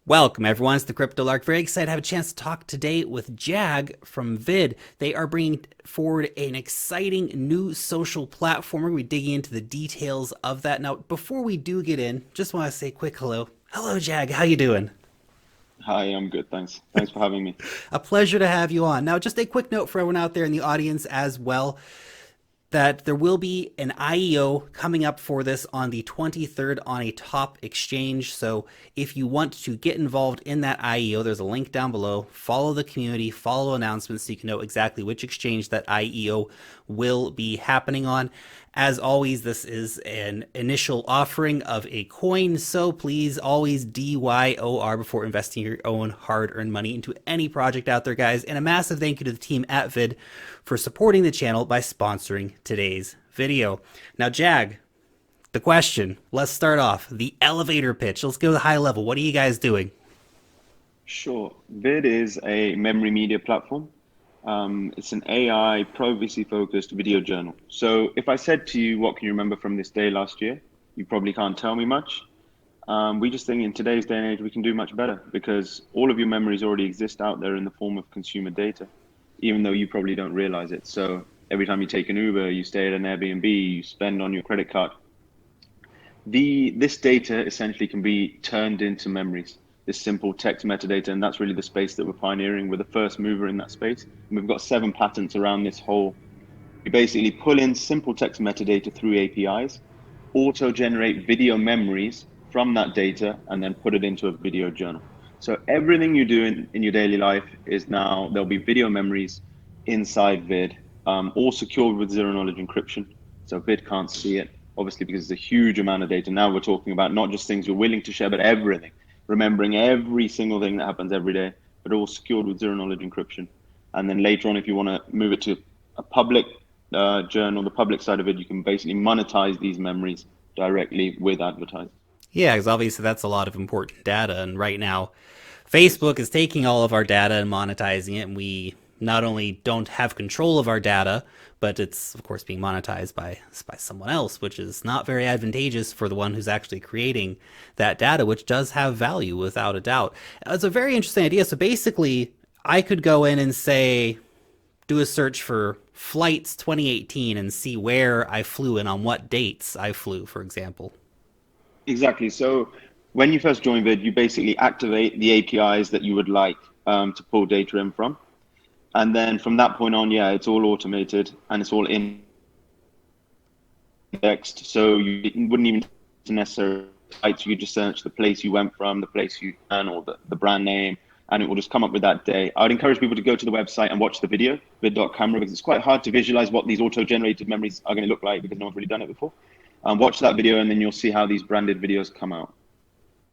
Welcome everyone, it's the Crypto Lark. Very excited to have a chance to talk today with Jag from VID. They are bringing forward an exciting new social platform. We're going to be digging into the details of that. Now, before we do get in, just want to say a quick hello. Hello Jag, how you doing? Hi, I'm good, thanks. Thanks for having me. A pleasure to have you on. Now, just a quick note for everyone out there in the audience as well, that there will be an IEO coming up for this on the 23rd on a top exchange. So if you want to get involved in that IEO, there's a link down below. Follow the community, follow announcements so you can know exactly which exchange that IEO will be happening on. As always, this is an initial offering of a coin, so please always DYOR before investing your own hard-earned money into any project out there, guys. And a massive thank you to the team at VID for supporting the channel by sponsoring today's video. Now, Jag, the question, let's start off. The elevator pitch. Let's go to the high level. What are you guys doing? Sure. VID is a memory media platform. It's an AI privacy-focused video journal. So if I said to you, what can you remember from this day last year? You probably can't tell me much. We just think in today's day and age, we can do much better because all of your memories already exist out there in the form of consumer data, even though you probably don't realize it. So every time you take an Uber, you stay at an Airbnb, you spend on your credit card, this data essentially can be turned into memories, this simple text metadata, and that's really the space that we're pioneering. We're the first mover in that space, and we've got 7 patents around this whole. We basically pull in simple text metadata through APIs, auto-generate video memories from that data, and then put it into a video journal. So everything you do in your daily life is now, there'll be video memories inside VID, all secured with zero-knowledge encryption, so VID can't see it, obviously, because it's a huge amount of data. Now we're talking about not just things you're willing to share, but everything, remembering every single thing that happens every day, but all secured with zero-knowledge encryption. And then later on, if you want to move it to a public journal, the public side of it, you can basically monetize these memories directly with advertising. Yeah, because obviously that's a lot of important data. And right now, Yes. Facebook is taking all of our data and monetizing it. And we not only don't have control of our data, but it's, of course, being monetized by someone else, which is not very advantageous for the one who's actually creating that data, which does have value without a doubt. It's a very interesting idea. So basically, I could go in and say, do a search for flights 2018 and see where I flew and on what dates I flew, for example. Exactly. So when you first join VID, you basically activate the APIs that you would like to pull data in from. And then from that point on, yeah, it's all automated and it's all indexed. So you wouldn't even necessarily type, you could just search the place you went from, the place you ran, or the brand name, and it will just come up with that day. I would encourage people to go to the website and watch the video, vid.camera, because it's quite hard to visualize what these auto-generated memories are going to look like because no one's really done it before. Watch that video and then you'll see how these branded videos come out.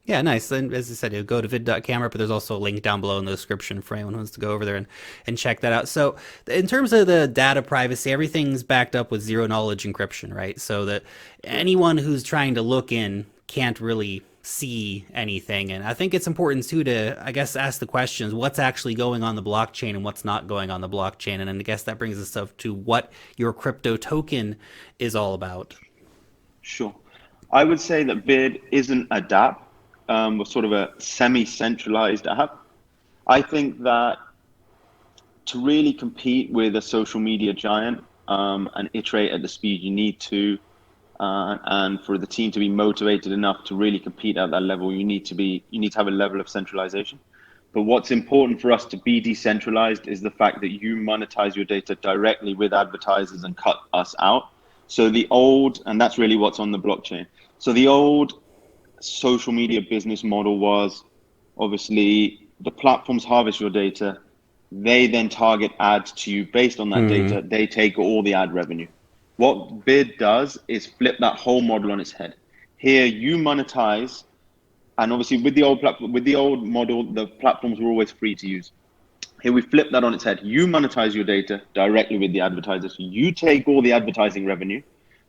Yeah, nice. And as I said, you go to vid.camera, but there's also a link down below in the description for anyone who wants to go over there and check that out. So in terms of the data privacy, everything's backed up with zero knowledge encryption, right? So that anyone who's trying to look in can't really see anything. And I think it's important too to, I guess, ask the questions, what's actually going on the blockchain and what's not going on the blockchain. And I guess that brings us up to what your crypto token is all about. Sure. I would say that VID isn't a DApp, or sort of a semi-centralized app. I think that to really compete with a social media giant and iterate at the speed you need to, and for the team to be motivated enough to really compete at that level, you need to have a level of centralization. But what's important for us to be decentralized is the fact that you monetize your data directly with advertisers and cut us out. So and that's really what's on the blockchain. So the old social media business model was obviously the platforms harvest your data. They then target ads to you based on that Hmm. data. They take all the ad revenue. What Bid does is flip that whole model on its head. Here you monetize, and obviously with the old model, the platforms were always free to use. Here we flip that on its head. You monetize your data directly with the advertisers. You take all the advertising revenue,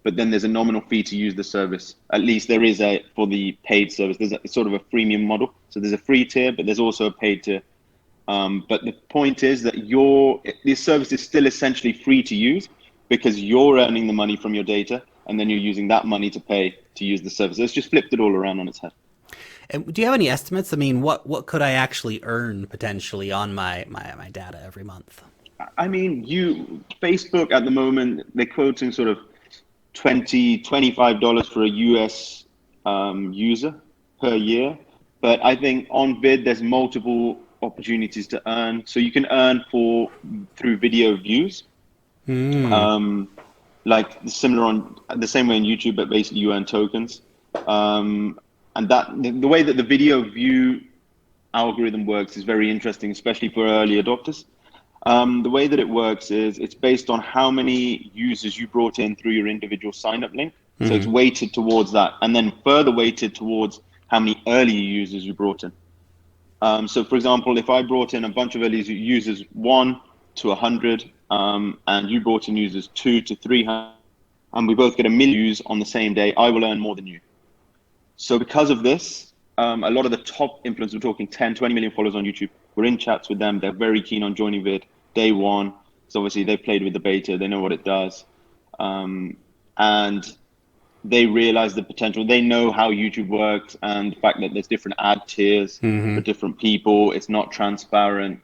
but then there's a nominal fee to use the service. At least there is for the paid service. There's sort of a freemium model. So there's a free tier, but there's also a paid tier. But the point is that this service is still essentially free to use because you're earning the money from your data, and then you're using that money to pay to use the service. So it's just flipped it all around on its head. And do you have any estimates? I mean, what could I actually earn potentially on my data every month? I mean, Facebook at the moment, they're quoting sort of $25 for a US user per year. But I think on VID, there's multiple opportunities to earn. So you can earn through video views, Hmm. like similar on the same way on YouTube, but basically you earn tokens. And that the way that the video view algorithm works is very interesting, especially for early adopters. The way that it works is it's based on how many users you brought in through your individual sign up link. So it's Hmm. weighted towards that, and then further weighted towards how many early users you brought in. So, for example, if I brought in a bunch of early users, 1 to 100, and you brought in users 2 to 300, and we both get 1 million views on the same day, I will earn more than you. So, because of this, a lot of the top influencers, we're talking 10, 20 million followers on YouTube, we're in chats with them. They're very keen on joining VID day one. So, obviously, they played with the beta, they know what it does. And they realize the potential. They know how YouTube works and the fact that there's different ad tiers Hmm. for different people. It's not transparent.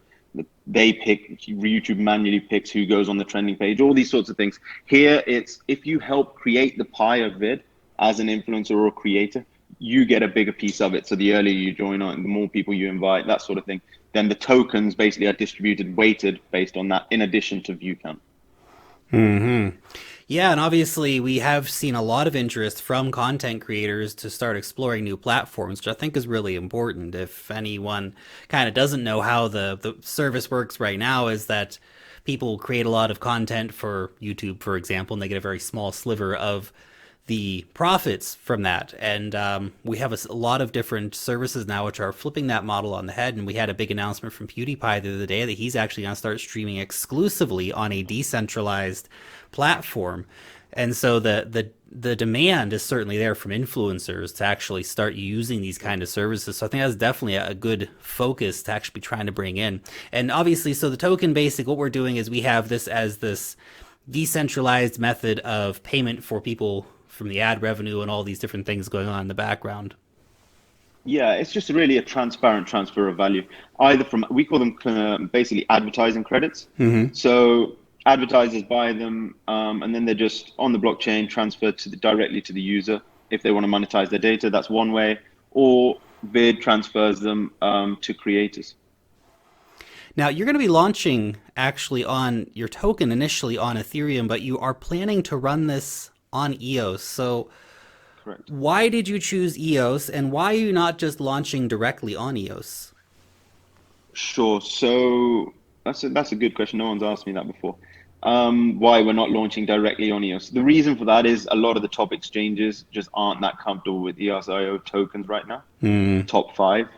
They pick, YouTube manually picks who goes on the trending page, all these sorts of things. Here, it's if you help create the pie of VID as an influencer or a creator, you get a bigger piece of it. So the earlier you join on, the more people you invite, that sort of thing. Then the tokens basically are distributed, weighted based on that, in addition to view count. Hmm. Yeah, and obviously we have seen a lot of interest from content creators to start exploring new platforms, which I think is really important. If anyone kind of doesn't know how the service works right now, is that people create a lot of content for YouTube, for example, and they get a very small sliver of the profits from that. And we have a lot of different services now which are flipping that model on the head. And we had a big announcement from PewDiePie the other day that he's actually going to start streaming exclusively on a decentralized platform. And so the demand is certainly there from influencers to actually start using these kind of services. So I think that's definitely a good focus to actually be trying to bring in. And obviously, so the token basic, what we're doing is we have this as this decentralized method of payment for people from the ad revenue and all these different things going on in the background. Yeah, it's just really a transparent transfer of value, either from, we call them basically advertising credits. Mm-hmm. So advertisers buy them, and then they're just on the blockchain transferred directly to the user. If they want to monetize their data, that's one way, or VID transfers them to creators. Now, you're going to be launching actually on your token initially on Ethereum, but you are planning to run this on EOS. So, Correct. why did you choose EOS and why are you not just launching directly on EOS? Sure. So that's a good question. No one's asked me that before. Why we're not launching directly on EOS? The reason for that is a lot of the top exchanges just aren't that comfortable with EOS.io tokens right now, the Hmm. top five,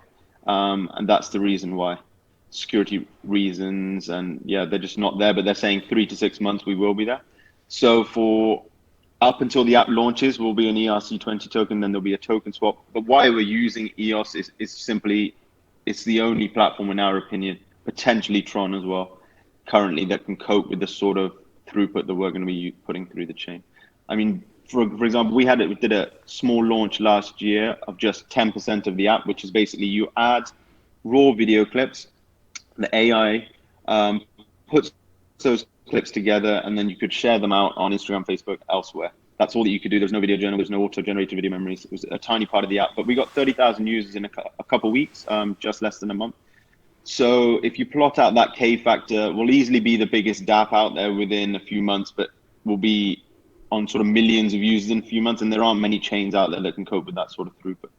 and that's the reason why. Security reasons, and yeah, they're just not there. But they're saying 3 to 6 months we will be there. So for up until the app launches, will be an ERC20 token, then there'll be a token swap. But why we're using EOS is simply it's the only platform, in our opinion, potentially Tron as well, currently that can cope with the sort of throughput that we're going to be putting through the chain. I mean, for example, we did a small launch last year of just 10% of the app, which is basically you add raw video clips, the AI puts those clips together, and then you could share them out on Instagram, Facebook, elsewhere. That's all that you could do. There's no video journal. There's no auto-generated video memories. It was a tiny part of the app, but we got 30,000 users in a couple of weeks, just less than a month. So if you plot out that K factor, we'll easily be the biggest DApp out there within a few months, but we'll be on sort of millions of users in a few months, and there aren't many chains out there that can cope with that sort of throughput.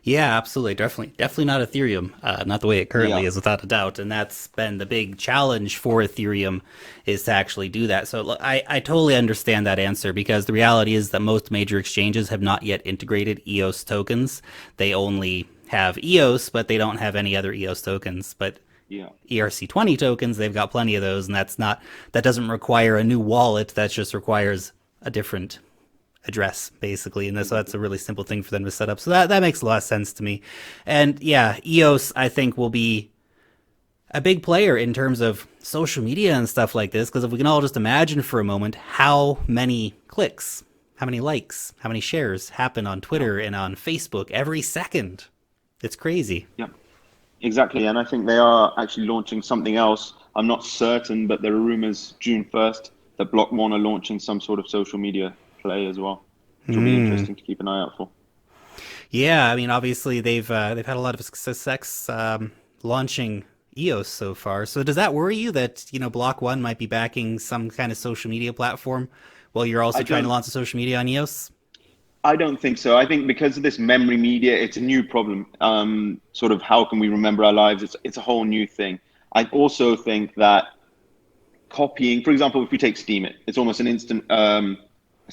Yeah, absolutely. Definitely not Ethereum. Not the way it currently Yeah. is, without a doubt. And that's been the big challenge for Ethereum is to actually do that. So look, I totally understand that answer because the reality is that most major exchanges have not yet integrated EOS tokens. They only have EOS, but they don't have any other EOS tokens. But Yeah. ERC20 tokens, they've got plenty of those, and that doesn't require a new wallet. That just requires a different address basically, and so that's Exactly. a really simple thing for them to set up. So that makes a lot of sense to me. And yeah, EOS I think will be a big player in terms of social media and stuff like this, because if we can all just imagine for a moment how many clicks, how many likes, how many shares happen on Yeah. Twitter and on Facebook every second. It's crazy. Yeah, exactly. And I think they are actually launching something else. I'm not certain, but there are rumors June 1st that Block One are launching some sort of social media play as well, which will be interesting to keep an eye out for. Yeah, I mean, obviously they've had a lot of success launching EOS so far. So does that worry you that Block One might be backing some kind of social media platform while you're also I trying to don't launch a social media on EOS? I don't think so. I think because of this memory media, it's a new problem. Sort of how can we remember our lives? It's a whole new thing. I also think that copying, for example, if we take STEEMIT, it's almost an instant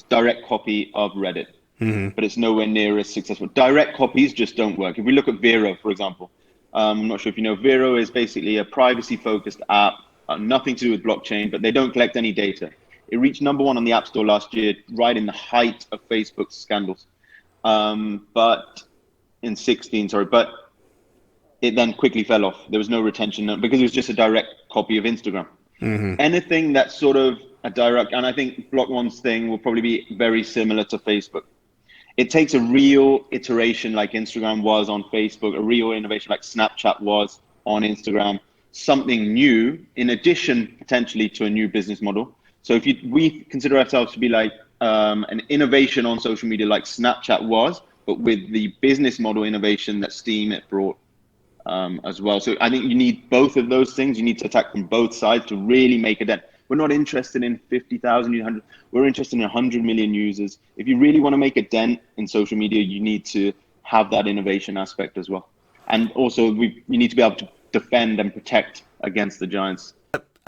direct copy of Reddit, but it's nowhere near as successful. Direct copies just don't work. If we look at Vero, for example, I'm not sure if you know, Vero is basically a privacy-focused app, nothing to do with blockchain, but they don't collect any data. It reached #1 on the App Store last year, right in the height of Facebook's scandals. But in 16, sorry, but it then quickly fell off. There was no retention because it was just a direct copy of Instagram. Anything that's sort of a direct, and I think Block One's thing will probably be very similar to Facebook. It takes a real iteration like Instagram was on Facebook, a real innovation like Snapchat was on Instagram, something new in addition potentially to a new business model. So if we consider ourselves to be like an innovation on social media like Snapchat was, but with the business model innovation that STEEMIT brought as well. So I think you need both of those things. You need to attack from both sides to really make a dent. We're not interested in 50,000, 100. We're interested in 100 million users. If you really want to make a dent in social media, you need to have that innovation aspect as well. And also, you need to be able to defend and protect against the giants.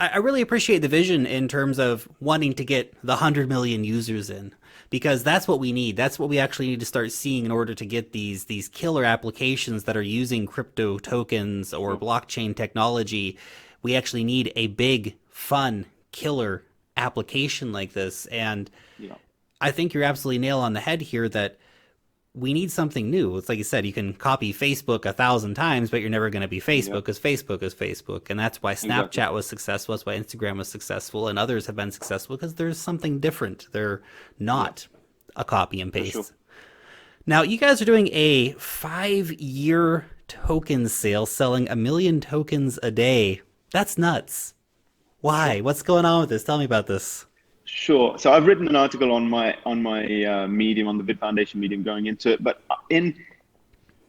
I really appreciate the vision in terms of wanting to get the 100 million users in, because that's what we need. That's what we actually need to start seeing in order to get these killer applications that are using crypto tokens or blockchain technology. We actually need a big, fun, killer application like this. And Yeah. I think you're absolutely nail on the head here that we need something new. It's like you said, you can copy Facebook 1,000 times, but you're never going to be Facebook Yeah. because Facebook is Facebook. And that's why Exactly. Snapchat was successful. That's why Instagram was successful. And others have been successful because there's something different. They're Yeah. not a copy and For sure. paste. Now, you guys are doing a 5-year token sale, selling 1 million tokens a day. That's nuts. Why? Sure. What's going on with this? Tell me about this. Sure. So I've written an article on my Medium, on the VID Foundation Medium, going into it. But in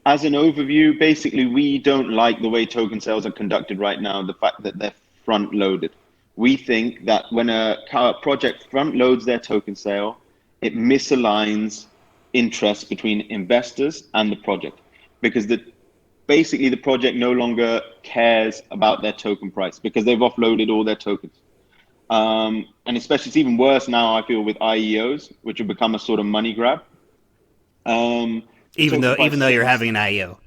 as an overview, basically, we don't like the way token sales are conducted right now. The fact that they're front loaded. We think that when a project front loads their token sale, it misaligns interests between investors and the project, because basically the project no longer cares about their token price because they've offloaded all their tokens. And especially it's even worse now, I feel, with IEOs, which have become a sort of money grab. The Even token though price even is though you're getting, having an IEO.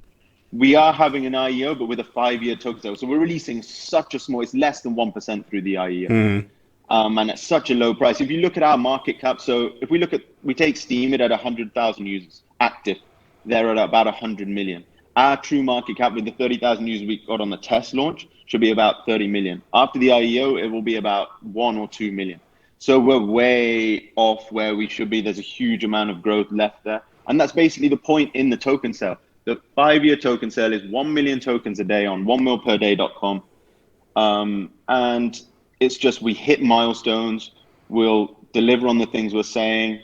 we are having an IEO, but with a 5-year token sale. So we're releasing such a small, it's less than 1% through the IEO. And at such a low price. If you look at our market cap, so if we take STEEMIT at 100,000 users active, they're at about 100 million. Our true market cap with the 30,000 users we got on the test launch should be about 30 million. After the IEO, it will be about 1 or 2 million. So we're way off where we should be. There's a huge amount of growth left there. And that's basically the point in the token sale. The 5-year token sale is 1 million tokens a day on 1milperday.com. And it's just we hit milestones, we'll deliver on the things we're saying,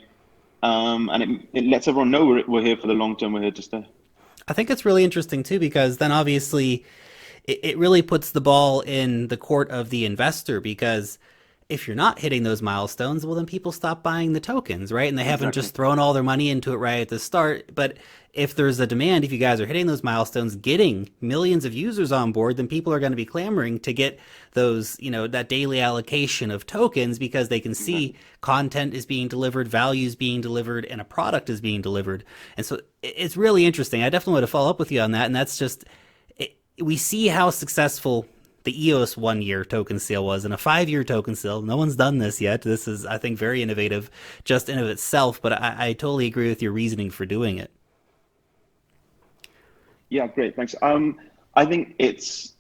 and it lets everyone know we're here for the long term, we're here to stay. I think it's really interesting too, because then obviously it really puts the ball in the court of the investor, because if you're not hitting those milestones, well, then people stop buying the tokens, right? And they haven't Exactly. just thrown all their money into it right at the start. But if there's a demand, if you guys are hitting those milestones, getting millions of users on board, then people are going to be clamoring to get those, that daily allocation of tokens, because they can see Exactly. content is being delivered, value is being delivered, and a product is being delivered. And so it's really interesting. I definitely want to follow up with you on that. And that's just, we see how successful the EOS 1-year token sale was, and a 5-year token sale. No one's done this yet. This is, I think, very innovative just in of itself, but I totally agree with your reasoning for doing it. Yeah, great, thanks. I think it's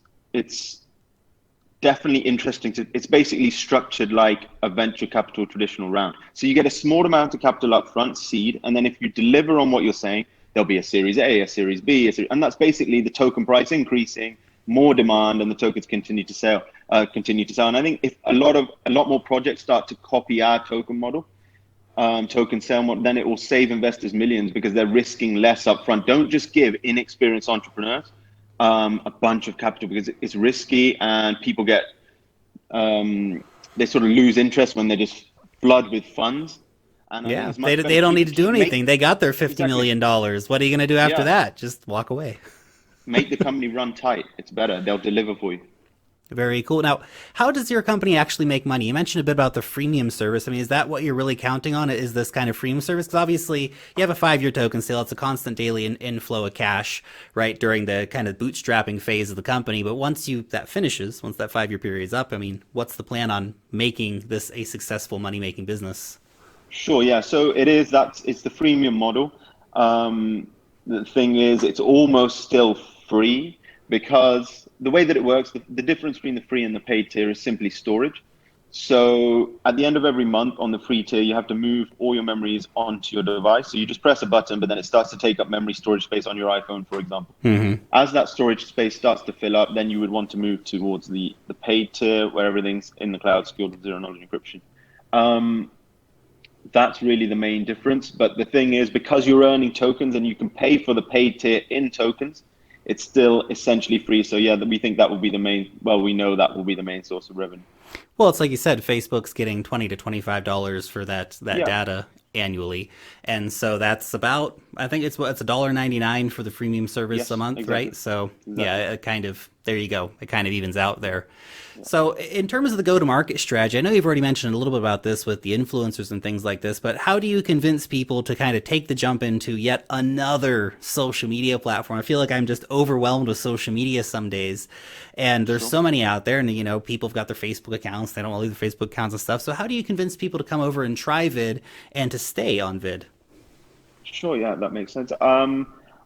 definitely interesting it's basically structured like a venture capital traditional round. So you get a small amount of capital up front, seed, and then if you deliver on what you're saying, there'll be a Series A, a Series B, and that's basically the token price increasing, more demand, and the tokens continue to sell. And I think if a lot more projects start to copy our token model, token sale model, then it will save investors millions because they're risking less upfront. Don't just give inexperienced entrepreneurs a bunch of capital because it's risky, and people get they sort of lose interest when they just flood with funds. And yeah, they don't need to do anything. They got their $50 million. What are you going to do after that? Just walk away. Make the company run tight. It's better. They'll deliver for you. Very cool. Now, how does your company actually make money? You mentioned a bit about the freemium service. I mean, is that what you're really counting on? Is this kind of freemium service? Because obviously you have a 5-year token sale. It's a constant daily inflow of cash, right, during the kind of bootstrapping phase of the company. But once that finishes, once that 5-year period is up, I mean, what's the plan on making this a successful money-making business? Sure, yeah. So it's the freemium model. The thing is, it's almost still free because the way that it works, the difference between the free and the paid tier is simply storage. So at the end of every month on the free tier, you have to move all your memories onto your device. So you just press a button, but then it starts to take up memory storage space on your iPhone, for example. Mm-hmm. As that storage space starts to fill up, then you would want to move towards the paid tier where everything's in the cloud, secured with zero-knowledge encryption. That's really the main difference. But the thing is, because you're earning tokens and you can pay for the paid tier in tokens, it's still essentially free. So yeah, we think that will be we know that will be the main source of revenue. Well, it's like you said, Facebook's getting $20 to $25 for that data annually. And so that's about, I think it's $1.99 for the freemium service a month, exactly. Right? So yeah, it kind of, there you go. It kind of evens out there. Yeah. So in terms of the go-to-market strategy, I know you've already mentioned a little bit about this with the influencers and things like this, but how do you convince people to kind of take the jump into yet another social media platform? I feel like I'm just overwhelmed with social media some days, and there's so many out there, and people have got their Facebook accounts. They don't want to leave their Facebook accounts and stuff. So how do you convince people to come over and try VID and to stay on VID? Sure, yeah, that makes sense.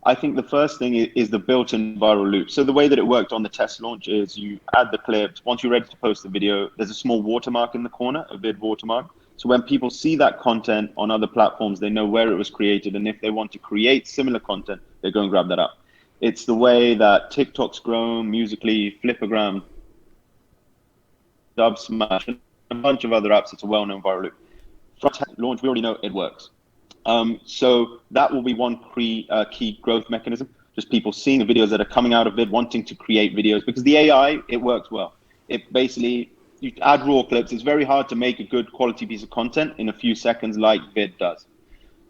I think the first thing is the built-in viral loop. So the way that it worked on the test launch is you add the clips. Once you're ready to post the video, there's a small watermark in the corner, a VID watermark. So when people see that content on other platforms, they know where it was created. And if they want to create similar content, they go and grab that up. It's the way that TikTok's grown, Musical.ly, Flipagram, Dubsmash, and a bunch of other apps. It's a well-known viral loop. From launch, we already know it works. So that will be one key growth mechanism. Just people seeing the videos that are coming out of VID, wanting to create videos, because the AI, it works well. It basically, you add raw clips. It's very hard to make a good quality piece of content in a few seconds like VID does.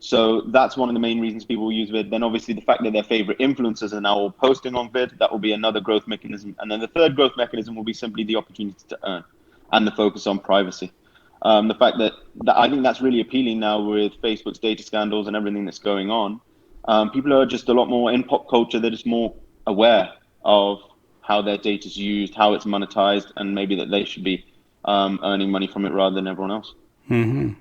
So that's one of the main reasons people will use VID. Then obviously the fact that their favorite influencers are now all posting on VID, that will be another growth mechanism. And then the third growth mechanism will be simply the opportunity to earn and the focus on privacy. The fact that I think that's really appealing now with Facebook's data scandals and everything that's going on. People are just a lot more in pop culture. They're just more aware of how their data is used, how it's monetized, and maybe that they should be earning money from it rather than everyone else. Mm-hmm.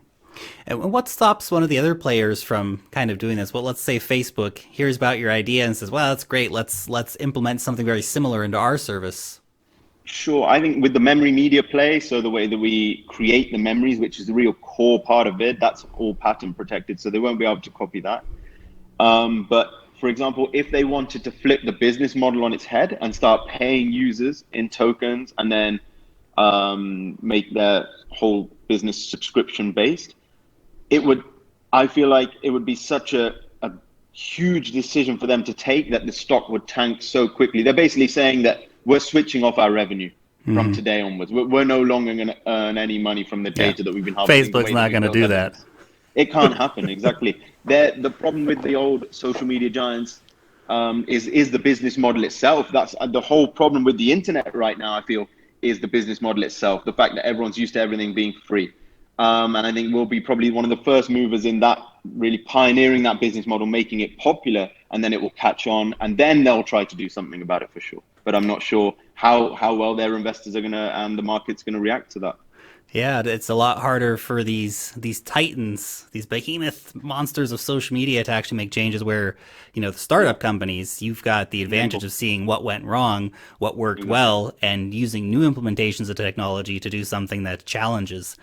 And what stops one of the other players from kind of doing this? Well, let's say Facebook hears about your idea and says, well, that's great. Let's implement something very similar into our service. Sure. I think with the memory media play, so the way that we create the memories, which is the real core part of it, that's all patent protected, so they won't be able to copy that. But for example, if they wanted to flip the business model on its head and start paying users in tokens and then make their whole business subscription based, I feel like it would be such a huge decision for them to take that the stock would tank so quickly. They're basically saying that we're switching off our revenue from today onwards. We're no longer going to earn any money from the data that we've been harvesting. Facebook's not going to do that. It can't happen, exactly. The problem with the old social media giants is the business model itself. That's the whole problem with the internet right now, I feel, is the business model itself. The fact that everyone's used to everything being free. And I think we'll be probably one of the first movers in that, really pioneering that business model, making it popular, and then it will catch on, and then they'll try to do something about it for sure. But I'm not sure how well their investors are and the market's going to react to that. Yeah, it's a lot harder for these titans, these behemoth monsters of social media to actually make changes where, the startup companies, you've got the advantage of seeing what went wrong, what worked well, and using new implementations of technology to do something that challenges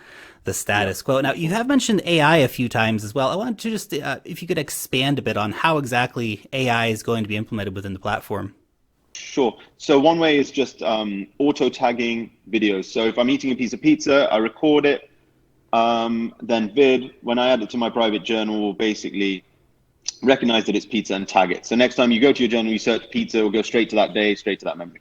the status quo. Now, you have mentioned AI a few times as well. I wanted to just, if you could expand a bit on how exactly AI is going to be implemented within the platform. Sure. So one way is just auto tagging videos. So if I'm eating a piece of pizza, I record it. Then VID, when I add it to my private journal, will basically recognize that it's pizza and tag it. So next time you go to your journal, you search pizza, it will go straight to that day, straight to that memory.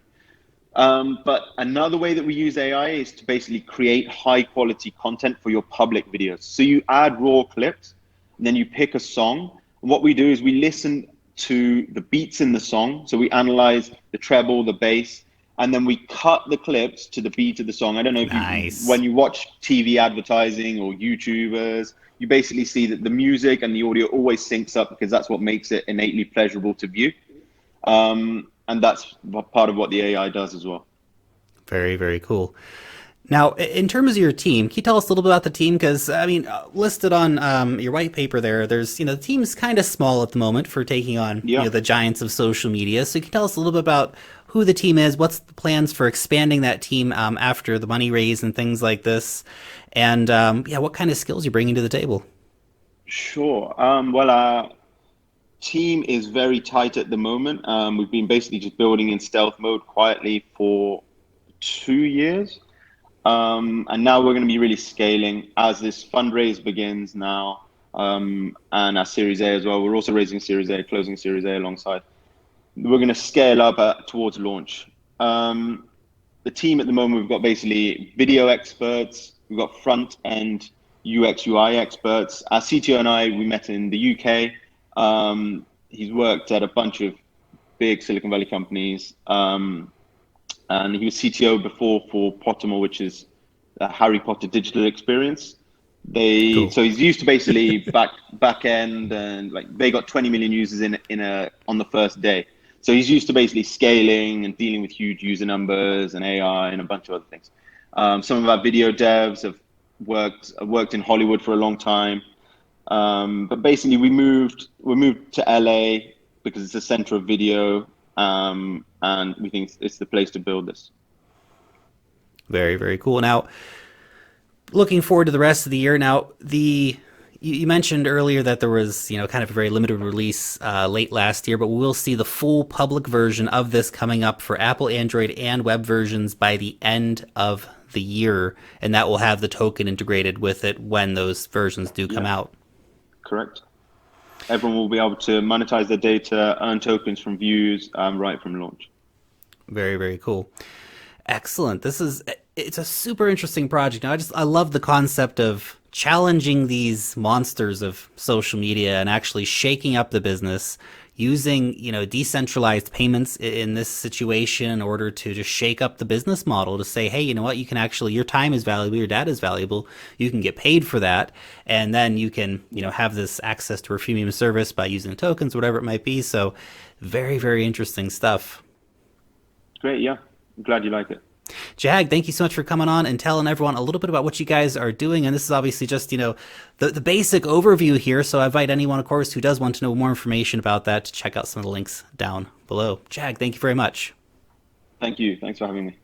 But another way that we use AI is to basically create high quality content for your public videos. So you add raw clips, and then you pick a song. And what we do is we listen to the beats in the song. So we analyze the treble, the bass, and then we cut the clips to the beat of the song. I don't know if you, when you watch TV advertising or YouTubers, you basically see that the music and the audio always syncs up because that's what makes it innately pleasurable to view. And that's part of what the AI does as well. Very, very cool. Now, in terms of your team, can you tell us a little bit about the team? Because, I mean, listed on your white paper there's, the team's kind of small at the moment for taking on the giants of social media. So you can tell us a little bit about who the team is, what's the plans for expanding that team after the money raise and things like this, and what kind of skills you're bringing to the table. Sure. Well, our team is very tight at the moment. We've been basically just building in stealth mode quietly for 2 years. And now we're going to be really scaling as this fundraise begins now, and our Series A as well. We're also raising Series A, closing Series A alongside. We're going to scale up towards launch. The team at the moment, we've got basically video experts, we've got front end UX UI experts. Our CTO and I, we met in the UK. He's worked at a bunch of big Silicon Valley companies. And he was CTO before for Pottermore, which is a Harry Potter digital experience. So he's used to basically back end, and like they got 20 million users on the first day. So he's used to basically scaling and dealing with huge user numbers and AI and a bunch of other things. Some of our video devs have worked in Hollywood for a long time. But basically we moved to LA because it's the center of video. And we think it's the place to build this. Very, very cool. Now, looking forward to the rest of the year. Now, you mentioned earlier that there was, kind of a very limited release late last year, but we'll see the full public version of this coming up for Apple, Android, and web versions by the end of the year, and that will have the token integrated with it when those versions do come out. Correct. Everyone will be able to monetize their data, earn tokens from views right from launch. Very, very cool. Excellent. It's a super interesting project. Now, I love the concept of challenging these monsters of social media and actually shaking up the business using, decentralized payments in this situation in order to just shake up the business model to say, hey, you know what, you can actually, your time is valuable, your data is valuable, you can get paid for that, and then you can, have this access to a freemium service by using the tokens, whatever it might be. So very, very interesting stuff. Great, yeah. I'm glad you like it. Jag, thank you so much for coming on and telling everyone a little bit about what you guys are doing. And this is obviously just, the basic overview here. So I invite anyone, of course, who does want to know more information about that to check out some of the links down below. Jag, thank you very much. Thank you. Thanks for having me.